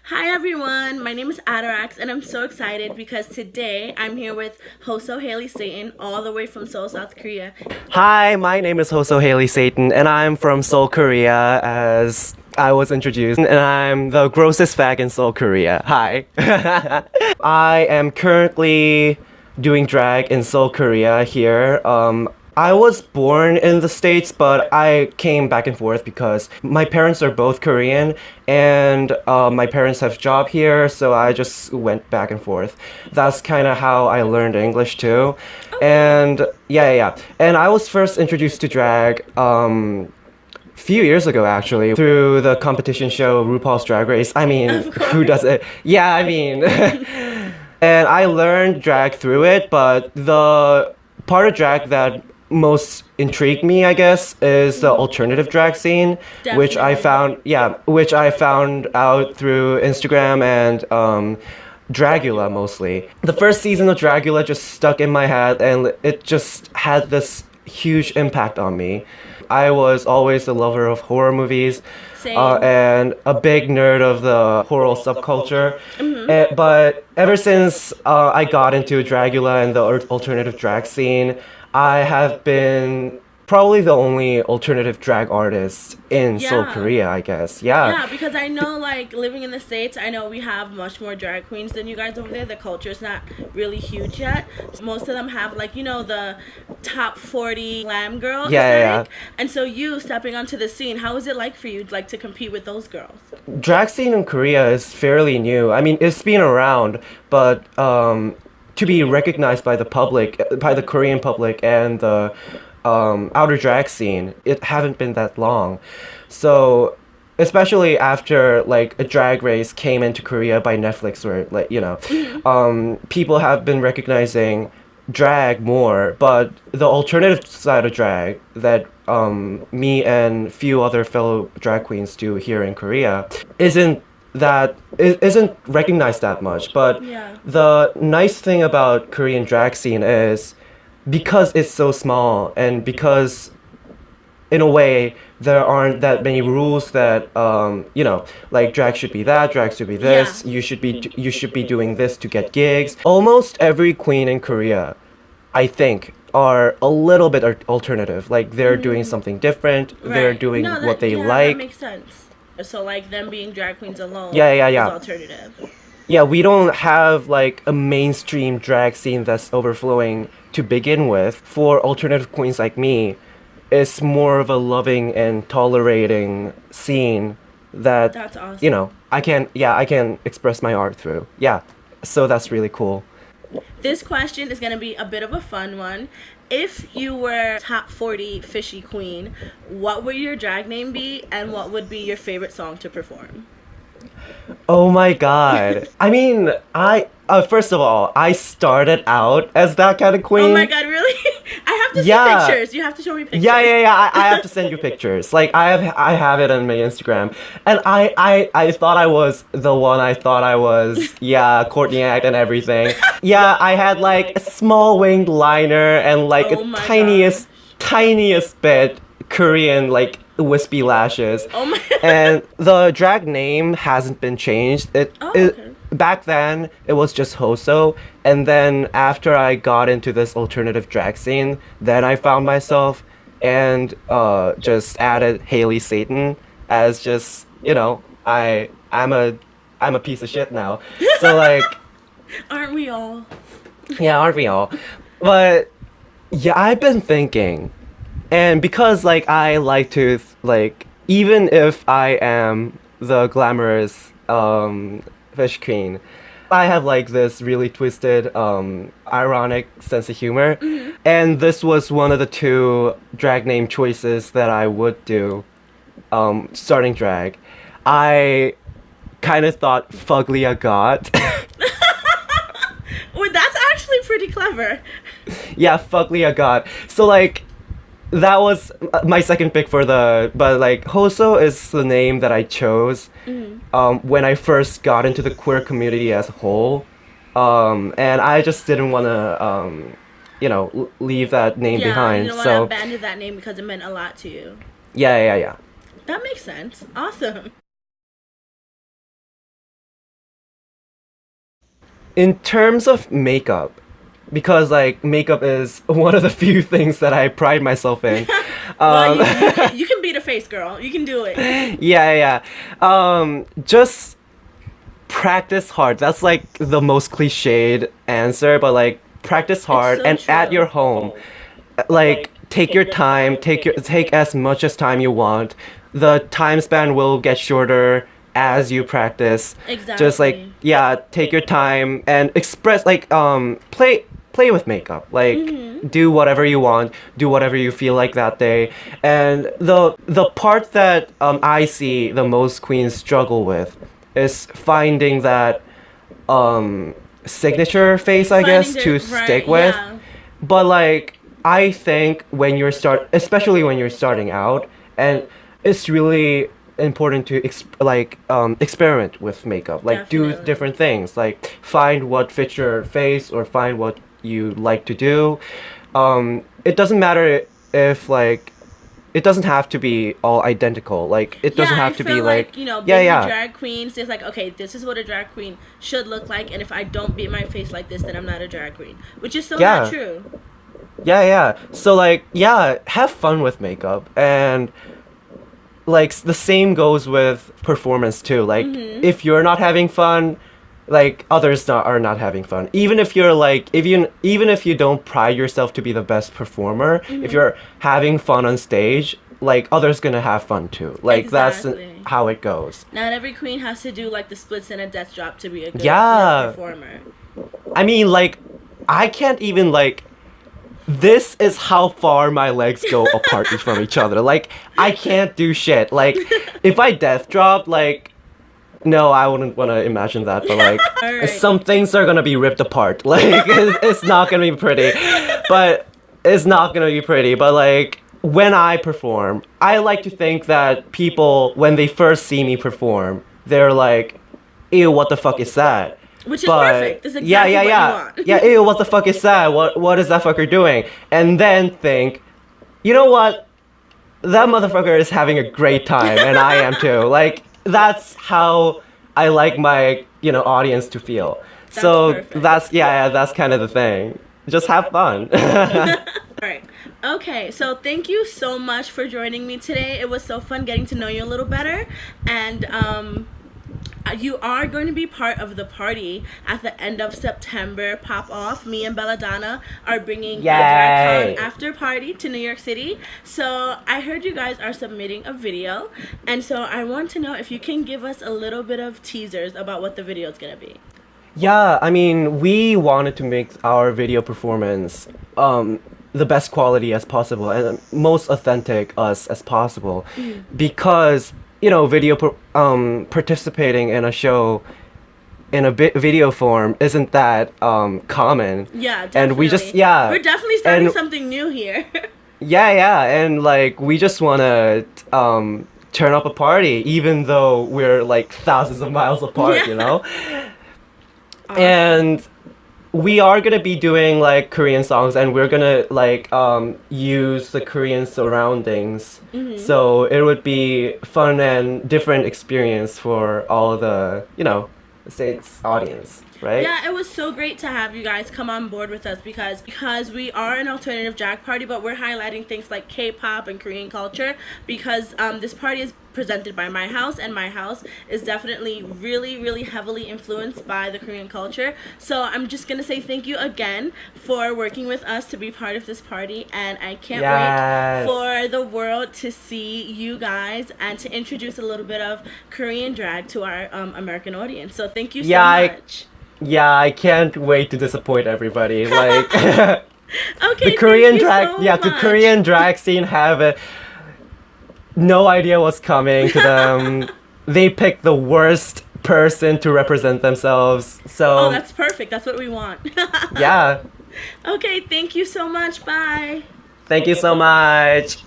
Hi everyone, my name is Ataracks and I'm so excited because today I'm here with Hoso Hailey Satan all the way from Seoul, South Korea. Hi, my name is Hoso Hailey Satan, and I'm from Seoul, Korea, as I was introduced, and I'm the grossest fag in Seoul, Korea. Hi. I am currently doing drag in Seoul, Korea here. I was born in the States, but I came back and forth because my parents are both Korean and my parents have job here, so I just went back and forth. That's kind of how I learned English too. And yeah. And I was first introduced to drag few years ago actually through the competition show RuPaul's Drag Race. I mean, Of who course. does it? Yeah, I mean, and I learned drag through it, but the part of drag that most intrigued me, I guess, is the alternative drag scene, Definitely. which I found out through Instagram and Dragula mostly. The first season of Dragula just stuck in my head and it just had this huge impact on me. I was always a lover of horror movies Same. and a big nerd of the horror subculture. But ever since I got into Dragula and the alternative drag scene, I have been probably the only alternative drag artist in Seoul, Yeah. Korea, I guess. Yeah. Yeah, because I know, like, living in the States, I know we have much more drag queens than you guys over there. The culture's not really huge yet. Most of them have, like, the top 40 glam girl Yeah. aesthetic. And so, you stepping onto the scene, how is it like for you, like, to compete with those girls? Drag scene in Korea is fairly new. I mean, it's been around, but to be recognized by the public, by the Korean public and the outer drag scene, it haven't been that long. So, especially after like a Drag Race came into Korea by Netflix, where people have been recognizing drag more, but the alternative side of drag that me and few other fellow drag queens do here in Korea isn't recognized that much. But Yeah. the nice thing about Korean drag scene is because it's so small and because in a way there aren't that many rules that like drag should be that, drag should be Yeah. this, you should be doing this to get gigs. Almost every queen in Korea, I think, are a little bit alternative, like they're doing something different, they're Right. doing No, what they that like. makes sense. So, like, them being drag queens alone is Yeah. alternative. Yeah, we don't have like a mainstream drag scene that's overflowing to begin with. For alternative queens like me, it's more of a loving and tolerating scene that, That's awesome. I can express my art through. Yeah, so that's really cool. This question is going to be a bit of a fun one. If you were top 40 fishy queen, what would your drag name be and what would be your favorite song to perform? Oh my god. I mean, I first of all, I started out as that kind of Oh my queen. god, really? I have to see Yeah. pictures. You have to show me pictures. I have to send you pictures. Like I have it on my Instagram, and I thought I was the one. I thought I was Courtney Act and everything. Yeah, I had like a small winged liner and like a Oh my gosh. tiniest bit Korean like wispy lashes, Oh my. and the drag name hasn't been changed. Oh, okay. Back then it was just Hoso, and then after I got into this alternative drag scene, then I found myself and just added Hailey Satan as just I'm a piece of shit now. So like Aren't we all? yeah, aren't we all? But yeah, I've been thinking, and because like I like to like even if I am the glamorous fish queen, I have like this really twisted ironic sense of humor, and this was one of the two drag name choices that I would do starting drag. I kind of thought Fugly a God. Well, that's actually pretty clever. Yeah, Fugly a God. So like that was my second pick for the but like Hoso is the name that I chose when I first got into the queer community as a whole, and I just didn't want to leave that name Yeah, you behind. don't want to So abandon that name because it meant a lot to you. yeah. That makes sense. Awesome. in terms of makeup, because like makeup is one of the few things that I pride myself in. Well, you can beat a face, girl. You can do it. Yeah. Just practice hard. That's like the most cliched answer, but like practice hard so and at true. your home. Like take your time, take as much as time you want. The time span will get shorter as you practice. Just like Exactly. take your time and express like play with makeup. Like do whatever you want, do whatever you feel like that day. And the part that I see the most queens struggle with is finding that signature face, I Finding guess, to right, stick with. yeah. But like I think when especially when you're starting out, and it's really important to experiment with makeup, like do Definitely. different things, like find what fits your face or find what you like to do. It doesn't matter if like it doesn't have to be all identical, like it doesn't Yeah, I have to be feel like like, you know, yeah being a yeah drag queen, it's like, okay, this is what a drag queen should look like, and if I don't beat my face like this, then I'm not a drag queen. Which is so not yeah true. yeah. So like have fun with makeup, and like the same goes with performance too. Like if you're not having fun, like others are not having fun. Even if you're like even if you don't pride yourself to be the best performer, if you're having fun on stage, like others gonna have fun too. Like that's Exactly. how it goes. Not every queen has to do like the splits and a death drop to be a good Yeah. performer. I mean, like I can't even like this is how far my legs go apart from each other. Like I can't do shit. Like if I death dropped, like no, I wouldn't want to imagine that. But like Alright. some things are gonna be ripped apart. Like it's not gonna be pretty. But it's not gonna be pretty. But like when I perform, I like to think that people when they first see me perform, they're like, "Ew, what the fuck is that?" Which is perfect. That's exactly yeah, what you want. yeah. Ew, what the fuck is that? What is that fucker doing? And then think, you know what? That motherfucker is having a great time, and I am too. Like that's how I like my audience to feel. So perfect. that's kind of the thing. Just have fun. Alright. Okay, so thank you so much for joining me today. It was so fun getting to know you a little better. And you are going to be part of the party at the end of September. Pop Off. Me and Belladonna are bringing a Yay. DragCon after party to New York City. So I heard you guys are submitting a video, and so I want to know if you can give us a little bit of teasers about what the video is going to be. Yeah, I mean, we wanted to make our video performance the best quality as possible and most authentic us as possible, because participating in a show in a video form isn't that common. Yeah, definitely. And we just we're definitely starting and something new here. yeah, and like we just wanna turn up a party even though we're like thousands of miles apart, Yeah. you know? Awesome. And we are gonna be doing like Korean songs, and we're gonna like use the Korean surroundings. So it would be fun and different experience for all the States audience, right? Yeah, it was so great to have you guys come on board with us because we are an alternative drag party, but we're highlighting things like K-pop and Korean culture because this party is presented by my house, and my house is definitely really, really heavily influenced by the Korean culture. So I'm just gonna say thank you again for working with us to be part of this party, and I can't Yes. wait for the world to see you guys and to introduce a little bit of Korean drag to our American audience. So thank you so much. I can't wait to disappoint everybody. Like Okay, the Korean thank you drag, so the much. Korean drag scene have no idea what's coming to them. They pick the worst person to represent themselves. So Oh, that's perfect. That's what we want. yeah, Okay, thank you so much. Bye. thank you so much.